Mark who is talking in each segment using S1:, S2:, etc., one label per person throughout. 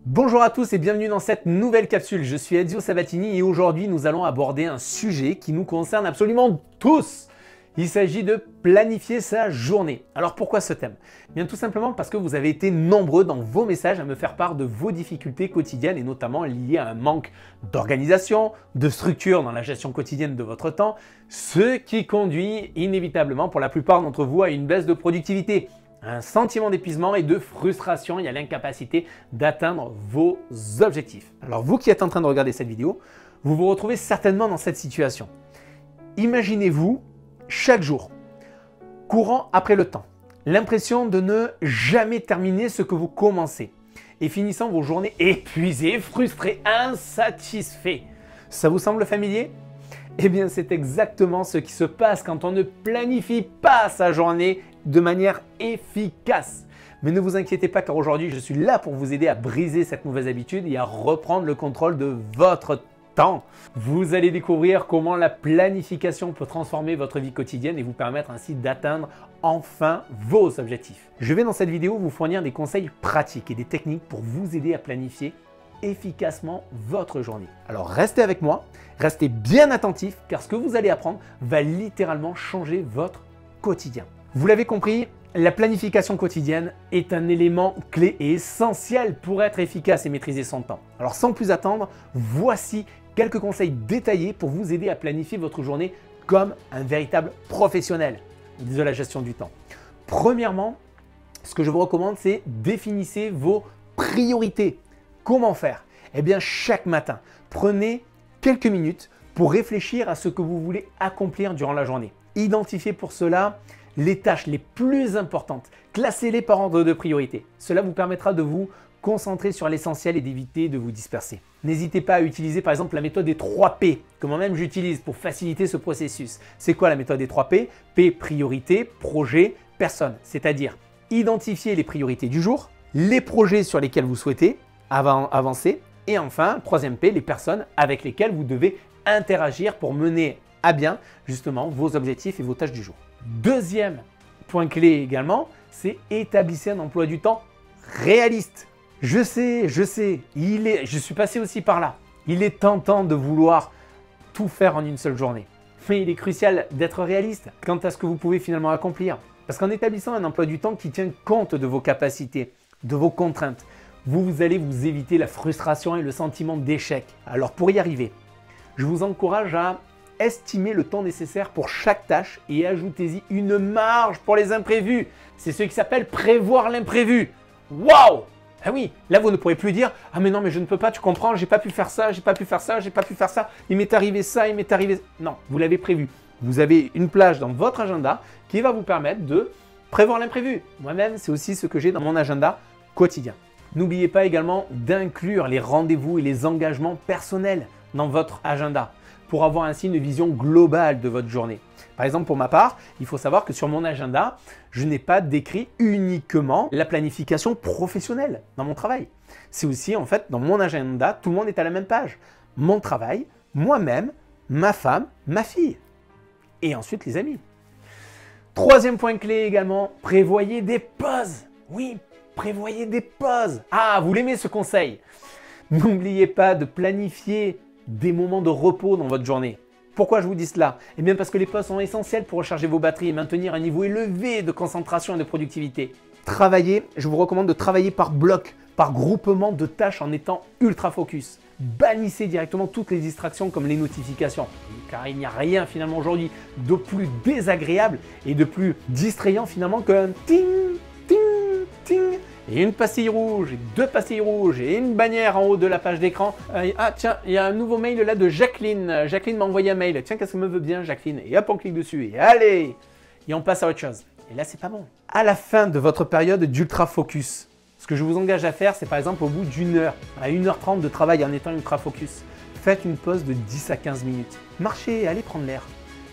S1: Bonjour à tous et bienvenue dans cette nouvelle capsule. Je suis Ezio Sabatini et aujourd'hui nous allons aborder un sujet qui nous concerne absolument tous. Il s'agit de planifier sa journée. Alors pourquoi ce thème? Bien tout simplement parce que vous avez été nombreux dans vos messages à me faire part de vos difficultés quotidiennes et notamment liées à un manque d'organisation, de structure dans la gestion quotidienne de votre temps, ce qui conduit inévitablement pour la plupart d'entre vous à une baisse de productivité, un sentiment d'épuisement et de frustration et à l'incapacité d'atteindre vos objectifs. Alors vous qui êtes en train de regarder cette vidéo, vous vous retrouvez certainement dans cette situation. Imaginez-vous chaque jour, courant après le temps, l'impression de ne jamais terminer ce que vous commencez et finissant vos journées épuisés, frustrés, insatisfaits. Ça vous semble familier? Eh bien, c'est exactement ce qui se passe quand on ne planifie pas sa journée de manière efficace. Mais ne vous inquiétez pas car aujourd'hui, je suis là pour vous aider à briser cette mauvaise habitude et à reprendre le contrôle de votre temps. Vous allez découvrir comment la planification peut transformer votre vie quotidienne et vous permettre ainsi d'atteindre enfin vos objectifs. Je vais dans cette vidéo vous fournir des conseils pratiques et des techniques pour vous aider à planifier efficacement votre journée. Alors restez avec moi, restez bien attentifs car ce que vous allez apprendre va littéralement changer votre quotidien. Vous l'avez compris, la planification quotidienne est un élément clé et essentiel pour être efficace et maîtriser son temps. Alors sans plus attendre, voici quelques conseils détaillés pour vous aider à planifier votre journée comme un véritable professionnel de la gestion du temps. Premièrement, ce que je vous recommande, c'est définissez vos priorités. Comment faire? Eh bien, chaque matin, prenez quelques minutes pour réfléchir à ce que vous voulez accomplir durant la journée. Identifiez pour cela les tâches les plus importantes. Classez-les par ordre de priorité. Cela vous permettra de vous concentrer sur l'essentiel et d'éviter de vous disperser. N'hésitez pas à utiliser par exemple la méthode des 3 P, que moi-même j'utilise pour faciliter ce processus. C'est quoi la méthode des 3 P? P, priorité, projet, personne. C'est-à-dire identifier les priorités du jour, les projets sur lesquels vous souhaitez avancer et enfin, 3e P, les personnes avec lesquelles vous devez interagir pour mener à bien justement vos objectifs et vos tâches du jour. 2e point clé également, c'est établissez un emploi du temps réaliste. Je sais, je suis passé aussi par là. Il est tentant de vouloir tout faire en une seule journée. Mais il est crucial d'être réaliste quant à ce que vous pouvez finalement accomplir. Parce qu'en établissant un emploi du temps qui tient compte de vos capacités, de vos contraintes, vous allez vous éviter la frustration et le sentiment d'échec. Alors pour y arriver, je vous encourage à estimer le temps nécessaire pour chaque tâche et ajoutez-y une marge pour les imprévus. C'est ce qui s'appelle prévoir l'imprévu. Waouh! Ah oui, là vous ne pourrez plus dire « Ah mais non, mais je ne peux pas, tu comprends, j'ai pas pu faire ça, j'ai pas pu faire ça, j'ai pas pu faire ça, il m'est arrivé ça, il m'est arrivé… » Non, vous l'avez prévu. Vous avez une plage dans votre agenda qui va vous permettre de prévoir l'imprévu. Moi-même, c'est aussi ce que j'ai dans mon agenda quotidien. N'oubliez pas également d'inclure les rendez-vous et les engagements personnels dans votre agenda pour avoir ainsi une vision globale de votre journée. Par exemple, pour ma part, il faut savoir que sur mon agenda, je n'ai pas décrit uniquement la planification professionnelle dans mon travail. C'est aussi en fait dans mon agenda, tout le monde est à la même page. Mon travail, moi-même, ma femme, ma fille et ensuite les amis. 3e point clé également, prévoyez des pauses. Oui, prévoyez des pauses. Ah, vous l'aimez ce conseil? N'oubliez pas de planifier des moments de repos dans votre journée. Pourquoi je vous dis cela? Eh bien parce que les pauses sont essentielles pour recharger vos batteries et maintenir un niveau élevé de concentration et de productivité. Travaillez, je vous recommande de travailler par bloc, par groupement de tâches en étant ultra focus. Bannissez directement toutes les distractions comme les notifications, car il n'y a rien finalement aujourd'hui de plus désagréable et de plus distrayant finalement qu'un ting, ting, ting. Et une pastille rouge, et 2 pastilles rouges et une bannière en haut de la page d'écran. Ah tiens, il y a un nouveau mail là de Jacqueline. Jacqueline m'a envoyé un mail. Tiens, qu'est-ce que me veut bien Jacqueline? Et hop, on clique dessus et allez! Et on passe à autre chose. Et là, c'est pas bon. À la fin de votre période d'ultra focus, ce que je vous engage à faire, c'est par exemple au bout d'une heure, à 1h30 de travail en étant ultra focus, faites une pause de 10 à 15 minutes. Marchez, allez prendre l'air.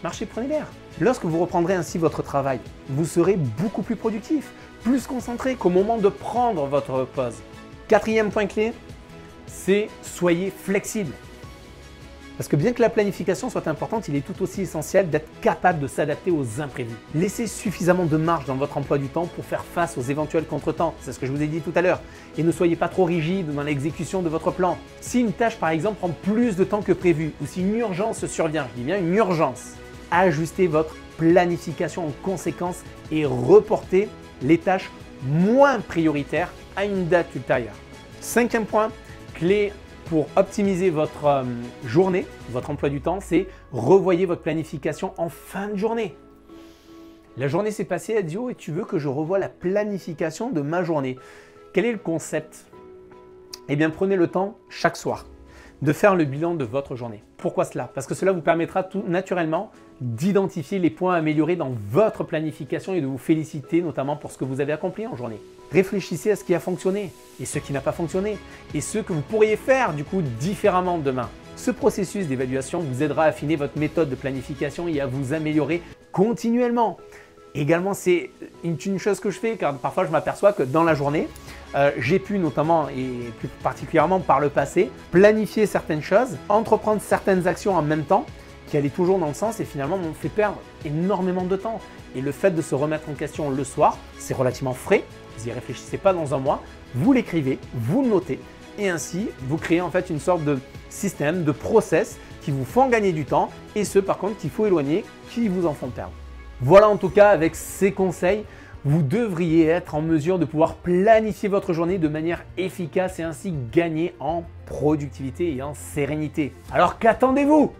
S1: Marchez, prenez l'air. Lorsque vous reprendrez ainsi votre travail, vous serez beaucoup plus productif, plus concentré qu'au moment de prendre votre pause. 4e point clé, c'est soyez flexible. Parce que bien que la planification soit importante, il est tout aussi essentiel d'être capable de s'adapter aux imprévus. Laissez suffisamment de marge dans votre emploi du temps pour faire face aux éventuels contretemps, c'est ce que je vous ai dit tout à l'heure. Et ne soyez pas trop rigide dans l'exécution de votre plan. Si une tâche par exemple prend plus de temps que prévu, ou si une urgence survient, je dis bien une urgence, ajustez votre planification en conséquence et reportez les tâches moins prioritaires à une date ultérieure. 5e point, clé pour optimiser votre journée, votre emploi du temps, c'est revoyez votre planification en fin de journée. La journée s'est passée, Edzio, et tu veux que je revoie la planification de ma journée. Quel est le concept? Eh bien, prenez le temps chaque soir de faire le bilan de votre journée. Pourquoi cela? Parce que cela vous permettra tout naturellement d'identifier les points à améliorer dans votre planification et de vous féliciter notamment pour ce que vous avez accompli en journée. Réfléchissez à ce qui a fonctionné et ce qui n'a pas fonctionné et ce que vous pourriez faire du coup différemment demain. Ce processus d'évaluation vous aidera à affiner votre méthode de planification et à vous améliorer continuellement. Également, c'est une chose que je fais car parfois je m'aperçois que dans la journée, j'ai pu notamment et plus particulièrement par le passé planifier certaines choses, entreprendre certaines actions en même temps qui allaient toujours dans le sens et finalement m'ont fait perdre énormément de temps. Et le fait de se remettre en question le soir, c'est relativement frais, vous n'y réfléchissez pas dans un mois, vous l'écrivez, vous le notez et ainsi vous créez en fait une sorte de système, de process qui vous font gagner du temps et ceux par contre qu'il faut éloigner, qui vous en font perdre. Voilà en tout cas avec ces conseils, vous devriez être en mesure de pouvoir planifier votre journée de manière efficace et ainsi gagner en productivité et en sérénité. Alors qu'attendez-vous?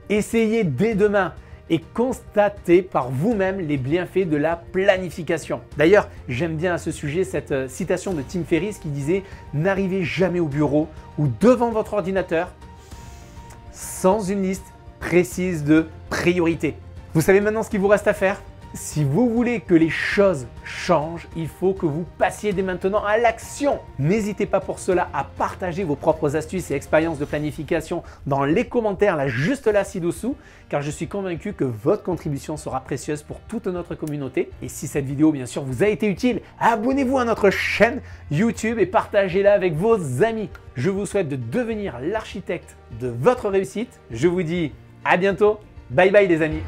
S1: Essayez dès demain et constatez par vous-même les bienfaits de la planification. D'ailleurs, j'aime bien à ce sujet cette citation de Tim Ferriss qui disait « N'arrivez jamais au bureau ou devant votre ordinateur sans une liste précise de priorités. » Vous savez maintenant ce qu'il vous reste à faire? Si vous voulez que les choses changent, il faut que vous passiez dès maintenant à l'action. N'hésitez pas pour cela à partager vos propres astuces et expériences de planification dans les commentaires, là juste là ci-dessous, car je suis convaincu que votre contribution sera précieuse pour toute notre communauté. Et si cette vidéo, bien sûr, vous a été utile, abonnez-vous à notre chaîne YouTube et partagez-la avec vos amis. Je vous souhaite de devenir l'architecte de votre réussite. Je vous dis à bientôt. Bye bye les amis.